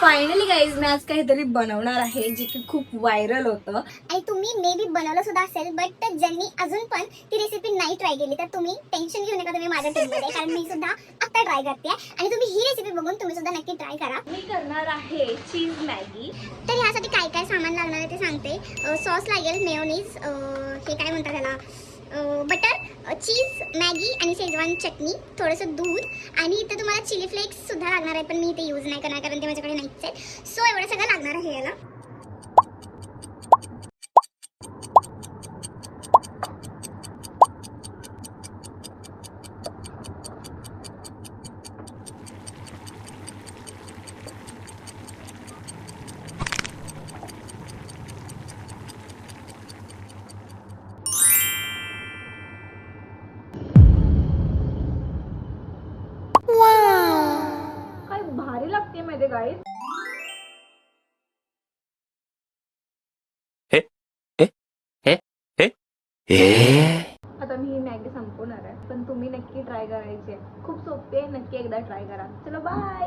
Finally guys मी आज काहीतरी बनवणार आहे जे की खूप व्हायरल होतं आणि तुम्ही मे बी बनवलं सुद्धा असेल, बट ज्यांनी अजून पण ती रेसिपी नाही ट्राय केली तर तुम्ही टेन्शन घेऊ नका, तुम्ही माझ्या टीममध्ये, कारण मी सुद्धा आता ट्राय करते आणि तुम्ही ही रेसिपी बघून तुम्ही सुद्धा नक्की ट्राय करा. मी करणार आहे चीज मॅगी. तर ह्यासाठी काय काय सामान लागणार आहे ते सांगते. सॉस लागेल, मेयोनीज, हे काय म्हणतात त्याला, बटर, चीज, मॅगी आणि शेजवान चटणी, थोडंसं दूध आणि इथे तुम्हाला चिली फ्लेक्स सुद्धा लागणार आहे, पण मी ते यूज नाही करणार कारण ते माझ्याकडे नाहीच आहे. सो एवढं सगळं लागणार आहे याला. काय भारी लागते माहिती गाईज. आता मी ही मॅगी संपवणार आहे, पण तुम्ही नक्की ट्राय करायची आहे. खूप सोपी आहे, नक्की एकदा ट्राय करा. चलो बाय.